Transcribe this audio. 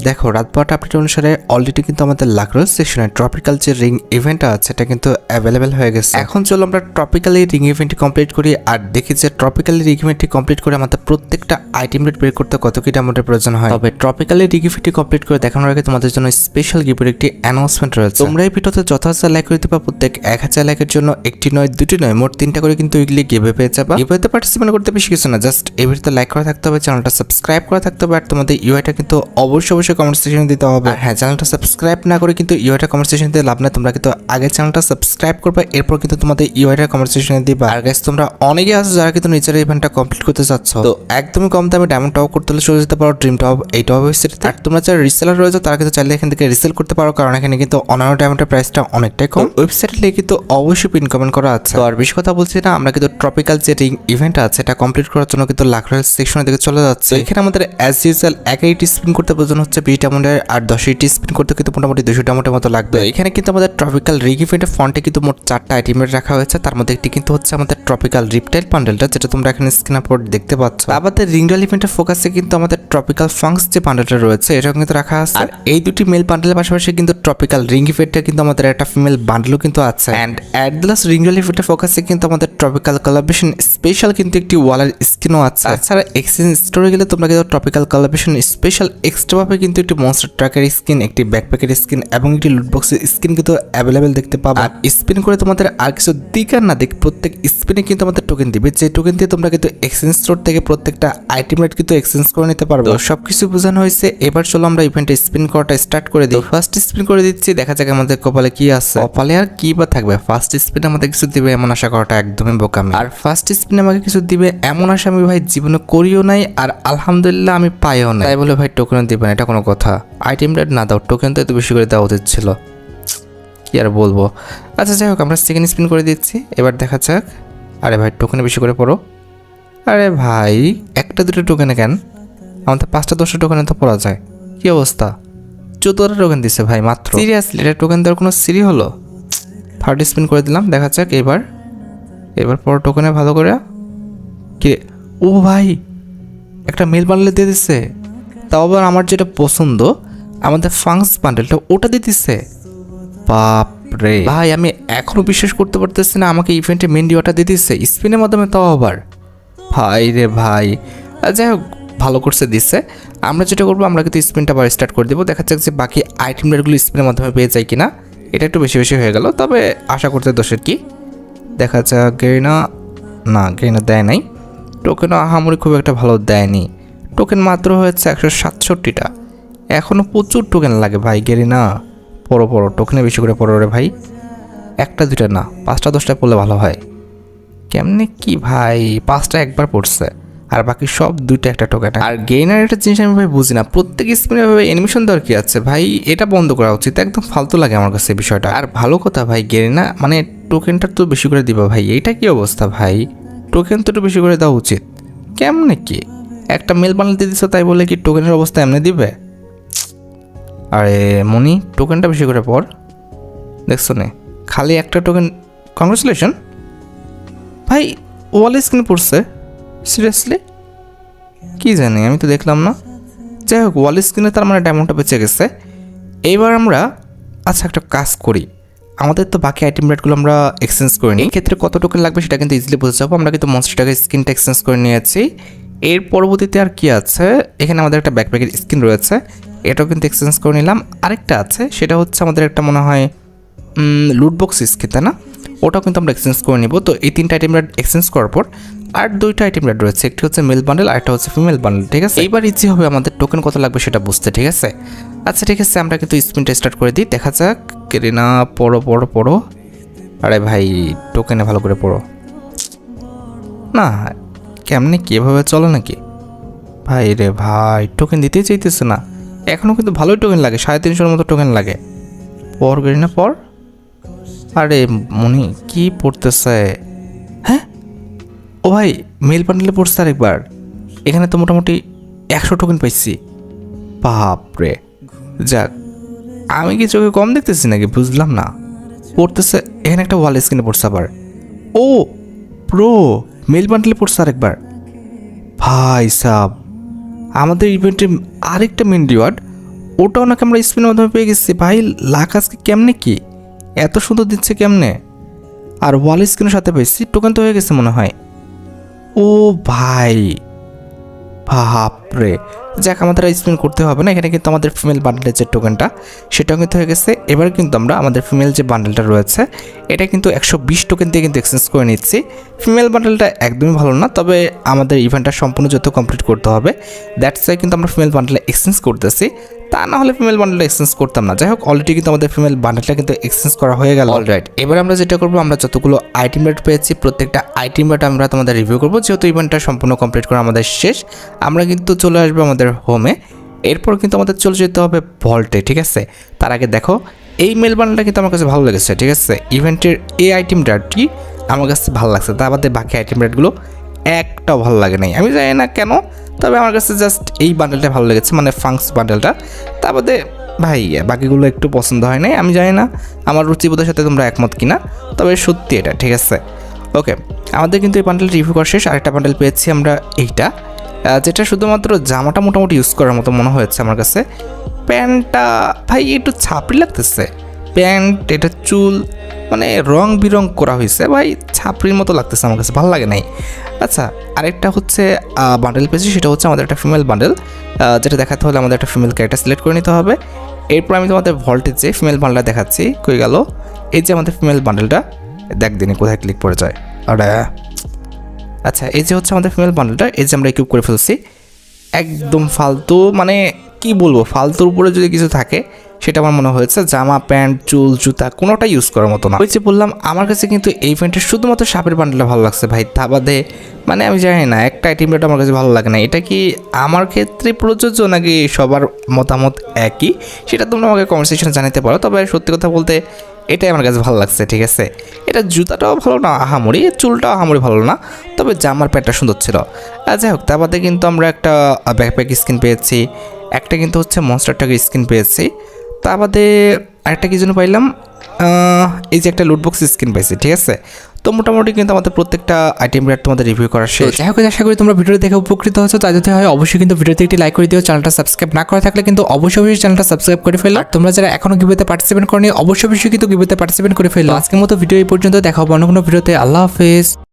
দেখো রাত 12টা আপডেট অনুসারে অলরেডি কিন্তু আমাদের লাকরোজ সেকশনে ট্রপিক্যাল যে রিং ইভেন্ট আছে এটা কিন্তু অ্যাভেলেবেল হয়ে গেছে। এখন চলো আমরা ট্রপিক্যালি রিং ইভেন্টটি কমপ্লিট করি আর দেখি যে ট্রপিক্যালি রিং ইভেন্টটি কমপ্লিট করে আমাদের প্রত্যেকটা আইটেম রেট বের করতে কত কি ডায়মন্ডের প্রয়োজন হয়। তবে ট্রপিক্যালি রিং ইভেন্টটি কমপ্লিট করে দেখানোর আগে তোমাদের জন্য স্পেশাল গিফটের একটি অ্যানাউন্সমেন্ট রয়েছে। তোমরা এই ভিডিওতে যত হাজার লাইক করে দিবা প্রত্যেক 1000 লাইকের জন্য একটি নয় দুটি নয় মোট 3টা করে কিন্তু উইকলি গিভে পেয়ে যাবা। গিভেতে পার্টিসিপেট করতে বেশি কিছু না, জাস্ট এই ভিডিওতে লাইক করা থাকতে হবে, চ্যানেলটা সাবস্ক্রাইব করা থাকতে হবে আর তোমাদের ইউআইটা কিন্তু অবশ্যই কমেন্ট সেকশনে দিতে হবে। আর হ্যাঁ, চ্যানেলটা সাবস্ক্রাইব না করে কিন্তু ইউআইটা কমেন্ট সেকশনে দিতে লাভ নাই। তোমরা কিন্তু আগে চ্যানেলটা সাবস্ক্রাইব করবে, এরপর কিন্তু তোমাদের ইউআইটা কমেন্ট সেকশনে দিবা। আর গাইস তোমরা অনেকেই আছো যারা কিন্তু নিজের ইভেন্টটা কমপ্লিট করতে চাচ্ছ, তো একদমই কম দামে ডায়মন্ড টপ করতে হলে চলে যেতে পারো ড্রিম টপ এই টপ ওয়েবসাইটে। আর তোমরা যারা রিসেলার রয়েছে তারা কিন্তু চাইলে এখান থেকে রিসেল করতে পারো, কারণ এখানে কিন্তু অন্যান্য ডায়মন্ডের প্রাইসটা অনেকটাই কম। ওয়েবসাইটে লিখে কিন্তু অবশ্যই পিন কমেন্ট করা আছে। তো আর বেশি কথা বলছি না, আমরা কিন্তু ট্রপিক্যাল যে রিং ইভেন্ট আছে এটা কমপ্লিট করার জন্য কিন্তু লাকরোজ সেকশনের দিকে চলে যাচ্ছে। এখানে আমাদের অ্যাজ ইউজুয়াল 1টি স্পিন করতে প্রয়োজন হচ্ছে 20 ডায়মন্ডের, আর 10টি স্পিন করতে কিন্তু মোটামুটি 200 ডায়মন্ডের মতো লাগবে। এখানে কিন্তু আমাদের ট্রপিক্যাল রিং ইভেন্টের ফন্টে কিন্তু মোট 4টা আইটেম রাখা হয়েছে, তার মধ্যে একটি কিন্তু হচ্ছে আমাদের ট্রপিক্যাল রিপটাইল বান্ডেলটা, যেটা তোমরা এখানে স্ক্রিনের উপর দেখতে পাচ্ছ। আমাদের রিংডাল ইভেন্টের ফোকাসে কিন্তু আমাদের ট্রপিক্যাল ফাংস যে বান্ডেলটা রয়েছে এটা কিন্তু রাখা আছে। আর এই দুটি মেল বান্ডেলের পাশাপাশি কিন্তু ট্রপিক্যাল রিং ইভেন্টে কিন্তু আমাদের একটা ফিমেল বান্ডেলও কিন্তু আছে। এন্ড অ্যাট দ্য লাস্ট রিংডাল ইভেন্টের ফোকাসে কিন্তু আমাদের ট্রপিক্যাল কোলাবরেশন স্পেশাল কিন্তু একটি ওয়ালের স্কিনও আছে। তাছাড়া এক্সচেঞ্জ স্টোরে গেলে তোমরা কিন্তু ট্রপিক্যাল কোলাবরেশন স্পেশাল এক্সট্রা ভাবে কিন্তু একটি মনস্টার ট্রাকের স্কিন, একটি ব্যাকপ্যাকের স্কিন এবং একটি লুটবক্সের স্কিন কিন্তু অ্যাভেলেবেল দেখতে পাবে। আর স্পিন করে তোমাদের আর কিছু দিক আর না দিক প্রত্যেক স্পিনে কিন্তু আমাদের টোকেন দিবে, যে টোকেন দিয়ে তোমরা কিন্তু এক্সচেঞ্জ স্টোর থেকে প্রত্যেকটা আইটেম রেট কিন্তু এক্সচেঞ্জ করে নিতে পারবে। তো সবকিছু বোঝানো হয়েছে, এবার চলো আমরা ইভেন্টে স্পিন করাটা স্টার্ট করে দিই। ফার্স্ট স্পিন করে দিচ্ছি, দেখা যাক আমাদের কপালে কি আছে। কপালে আর কি বা থাকবে, ফার্স্ট স্পিনে আমাদের কিছু দিবে এমন আশা করাটা একদমই বোকামি। আর ফার্স্ট স্পিনে আমাকে কিছু দিবে এমন আশা আমি ভাই জীবনে করিও নাই, আর আলহামদুলিল্লাহ আমি পাইও নাই। তাই বলে ভাই টোকেন দিবেন এটা কোনো কথা? আইটেম রেট না দাও, টোকেন তো এত বেশি করে দেওয়া উচিত ছিল, কি আর বলবো। আচ্ছা যাই হোক, আমরা সেকেন্ড স্পিন করে দিচ্ছি, এবার দেখা যাক। আরে ভাই টোকেনে বেশি করে পড়ো। আরে ভাই একটা দুটো টোকেনে কেন, আমাদের 5টা 10টা টোকেনে তো পড়া যায়। কি অবস্থা, 14টা টোকেন দিচ্ছে ভাই মাত্র। সিরিয়াসলি এটা টোকেন দেওয়ার কোনো সিরি হলো? থার্ড স্পিন করে দিলাম, দেখা যাক এবার পর টোকেনে ভালো করে। কি ও ভাই একটা মেল বান্ডেল দিয়ে দিচ্ছে, তাও আবার আমার যেটা পছন্দ আমাদের ফাংস বান্ডেলটা ওটা দিয়ে দিচ্ছে। বাপরে ভাই আমি এখনো বিশ্বাস করতে পারতেছি না, আমাকে ইভেন্টে মেন ডিওটা দিয়ে দিচ্ছে স্পিনের মাধ্যমে, তাও আবার। ভাই রে ভাই, যাই হোক ভালো করছে দিচ্ছে। আমরা যেটা করবো, আমরা কিন্তু স্পিনটা আবার স্টার্ট করে দেবো, দেখা যাক যে বাকি আইটেম রেটগুলো স্পিনের মাধ্যমে পেয়ে যায় কিনা। এটা একটু বেশি হয়ে গেল, তবে আশা করতে দোষের কি। দেখা যাক গেরিনা, না গেরিনা দেয় নাই। টোকেনও আহামরি খুব একটা ভালো দেয়নি, টোকেন মাত্র হয়েছে 167টা। এখনও প্রচুর টোকেন লাগে ভাই। গেরিনা পড়ো টোকেনে বেশি করে পড়ো রে ভাই, একটা দুইটা না 5টা 10টা পড়লে ভালো হয়। কেমনে কি ভাই, 5টা একবার পড়ছে আর বাকি সব 2টা একটা টোকেন। আর গেইনার একটা জিনিস আমি ভাই বুঝি না, প্রত্যেক স্পিনে ভাবে অ্যানিমেশন দেওয়ার কি আছে ভাই, এটা বন্ধ করা উচিত, একদম ফালতু লাগে আমার কাছে বিষয়টা। আর ভালো কথা ভাই গেইনা মানে টোকেনটা তো বেশি করে দিবা ভাই, এইটা কি অবস্থা ভাই, টোকেন তো একটু বেশি করে দেওয়া উচিত। কেমনে কি একটা মেল বানাতে দিচ্ছ তাই বলে কি টোকেনের অবস্থা এমনি দিবে? আরে মনি টোকেনটা বেশি করে পড়, দেখছো নে খালি একটা টোকেন। কংগ্রেচুলেশন ভাই, ওয়াল স্ক্রিন পড়ছে সিরিয়াসলি, কি জানি আমি তো দেখলাম না। যাই হোক ওয়াল স্ক্রিনে তার মানে ডায়মন্ডটা বেঁচে গেছে। এইবার আমরা আচ্ছা একটা কাজ করি, আমাদের তো বাকি আইটেম রেটগুলো আমরা এক্সচেঞ্জ করে নিই, ক্ষেত্রে কত টোকেন লাগবে সেটা কিন্তু ইজিলি বুঝে যাবো। আমরা কিন্তু মনস্টারটাকে স্কিনটা এক্সচেঞ্জ করে নিয়েছি। এর পরবর্তীতে আর কি আছে, এখানে আমাদের একটা ব্যাকপ্যাকের স্কিন রয়েছে, এটাও কিন্তু এক্সচেঞ্জ করে নিলাম। আরেকটা আছে সেটা হচ্ছে আমাদের একটা মনে হয় লুটবক্স স্কিন, তাই না, ওটাও কিন্তু আমরা এক্সচেঞ্জ করে নিব। তো এই 3টা আইটেম রেট এক্সচেঞ্জ করার পর আর 2টা আইটেম রেট রয়েছে, একটি হচ্ছে মেল বান্ডেল আর একটা হচ্ছে ফিমেল বান্ডেল, ঠিক আছে। এইবার ইজি হবে আমাদের টোকেন কত লাগবে সেটা বুঝতে, ঠিক আছে। আচ্ছা ঠিক আছে, আমরা কিন্তু স্পিনটা স্টার্ট করে দিই, দেখা যাক। কেরিনা পড়ো। আরে ভাই টোকেনে ভালো করে পড়ো না, কেমনে কীভাবে চলো নাকি ভাই রে ভাই, টোকেন দিতেই চাইতেছে না। এখনও কিন্তু ভালোই টোকেন লাগে, 350-এর মতো টোকেন লাগে। পর কেরিনা পর। আরে মনি কি পড়তেছে, হ্যাঁ ও ভাই মেল বান্ডেলে পড়ছে আরেকবার। এখানে তো মোটামুটি 100 টোকেন পাইছি, বাপরে। যাক আমি কি চোখে কম দেখতেছি নাকি বুঝলাম না, পড়তেছে। এখানে একটা ওয়াল স্ক্রিনে পড়ছে আবার, ও প্রো মেল বান্ডেলে পড়ছে আরেকবার। ভাই সাব আমাদের ইভেন্টে আরেকটা মেন রিওয়ার্ড ওটাও নাকি আমরা স্পিনের মাধ্যমে পেয়ে গেছি। ভাই লাখ আজকে কেমনে কি এত সুন্দর দিচ্ছে কেমনে। আর ওয়াল স্ক্রিনের সাথে পেয়েছি, টোকেন তো হয়ে গেছে মনে হয়। ও ভাই বাপরে, যাক আমাদের স্পিন করতে হবে না। এখানে কিন্তু আমাদের ফিমেল বান্ডেলের যে টোকেনটা সেটাও কিন্তু হয়ে গেছে। এবার কিন্তু আমরা আমাদের ফিমেল যে বান্ডেলটা রয়েছে এটা কিন্তু 120 টোকেন দিয়ে কিন্তু এক্সচেঞ্জ করে নিচ্ছি। ফিমেল বান্ডেলটা একদমই ভালো না, তবে আমাদের ইভেন্টটা সম্পূর্ণ যত কমপ্লিট করতে হবে, দ্যাটস ওয়াই কিন্তু আমরা ফিমেল বান্ডেলে এক্সচেঞ্জ করতেছি। তা না হলে ফিমেল বান্ডেলটা এক্সচেঞ্জ করতাম না। যাই হোক, অলরেডি কিন্তু আমাদের ফিমেল বান্ডেলটা কিন্তু এক্সচেঞ্জ করা হয়ে গেল। অলরাইট, এবার আমরা যেটা করবো, আমরা যতগুলো আইটেম রেট পেয়েছি প্রত্যেকটা আইটেম রেট আমরা তোমাদের রিভিউ করবো। যেহেতু ইভেন্টটা সম্পূর্ণ কমপ্লিট করা আমাদের শেষ, আমরা কিন্তু চলে আসবো আমাদের হোমে। এরপর কিন্তু আমাদের চলে যেতে হবে ভল্টে, ঠিক আছে। তার আগে দেখো এই মেল বান্ডেলটা কিন্তু আমার কাছে ভালো লেগেছে, ঠিক আছে। ইভেন্টের এই আইটেম রেটটি আমার কাছে ভালো লাগছে, তার বাদে বাকি আইটেম রেটগুলো একটাও ভালো লাগে নাই। আমি জানি না কেন, তবে আমার কাছে জাস্ট এই বান্ডেলটা ভালো লেগেছে, মানে ফাংস বান্ডেলটা। তার বাদে ভাই বাকিগুলো একটু পছন্দ হয় নাই। আমি জানি না আমার রুচিবোধের সাথে তোমরা একমত কিনা, তবে সত্যি এটা ঠিক আছে। ওকে, আমাদের কিন্তু এই বান্ডেল রিভিউ করা শেষ। আরেকটা বান্ডেল পেয়েছি আমরা, এইটা যেটা শুধুমাত্র জামাটা মোটামুটি ইউজ করার মতো মনে হয়েছে আমার কাছে। প্যান্টটা ভাই একটু ছাপড়ি লাগতেছে, প্যান্ট এটা চুল মানে রং বিরং করা হয়েছে ভাই, ছাপড়ির মতো লাগতেছে আমার কাছে, ভালো লাগে নাই। আচ্ছা, আরেকটা হচ্ছে বান্ডেল পেয়েছি, সেটা হচ্ছে আমাদের একটা ফিমেল বান্ডেল, যেটা দেখাতে হলে আমাদের একটা ফিমেল ক্যারেক্টার সিলেক্ট করে নিতে হবে। এরপর আমি তোমাদের ভল্টের যে ফিমেল বান্ডেলটা দেখাচ্ছি, কই গেল এই যে আমাদের ফিমেল বান্ডেলটা, দেখ দিনে কোথায় ক্লিক করে যায়। আর আচ্ছা, এই যে হচ্ছে আমাদের ফিমেল বান্ডেলটা, এই যে আমরা ইকুইপ করে ফেলছি। একদম ফালতু, মানে কি বলবো, ফালতুর উপরে যদি কিছু থাকে সেটা আমার মনে হয়েছে। জামা প্যান্ট চুল জুতা কোনোটা ইউজ করার মতো না। ওই যে বললাম, আমার কাছে কিন্তু এই প্যান্টের শুধুমাত্র সাপের বান্ডেলটা ভালো লাগছে ভাই। তা বাদে মানে আমি জানি না, একটা আইটেম রেট আমার কাছে ভালো লাগে না। এটা কি আমার ক্ষেত্রে প্রযোজ্য নাকি সবার মতামত একই, সেটা তোমরা আমাকে কমেন্ট সেকশনে জানাতে পারো। তবে সত্যি কথা বলতে এটাই আমার কাছে ভালো লাগছে, ঠিক আছে। এটা জুতাটাও ভালো না আহামরি, চুলটাও আহামরি ভালো না, তবে জামার প্যান্টটা সুন্দর ছিল। যাই হোক, তার বাদে কিন্তু আমরা একটা ব্যাকপ্যাক স্কিন পেয়েছি, একটা কিন্তু হচ্ছে মনস্টার ট্রাকের স্কিন পেয়েছি। তা বাদে আরেকটা কি জন্য পাইলাম, এই যে একটা লুটবক্স স্কিন পাইছি, ঠিক আছে। তো মোটামুটি কিন্তু আমাদের প্রত্যেকটা আইটেম রেট তোমাদের রিভিউ করা শেষ। যাই হোক, আশা করি তোমরা ভিডিও দেখে উপকৃত হয়েছো। তাই যদি হয় অবশ্যই কিন্তু ভিডিওতে একটি লাইক করে দিও। চ্যানেলটা সাবস্ক্রাইব না করা থাকলে কিন্তু অবশ্যই চ্যানেলটা সাবস্ক্রাইব করে ফেলো। আর তোমরা যারা এখনো গিভওয়েতে পার্টিসিপেট করনি অবশ্যই কিন্তু গিভওয়েতে পার্টিসিপেট করে ফেলো। আজকের মতো ভিডিও এই পর্যন্ত, দেখা হবে অন্য কোনো ভিডিওতে। আল্লাহ হাফেজ।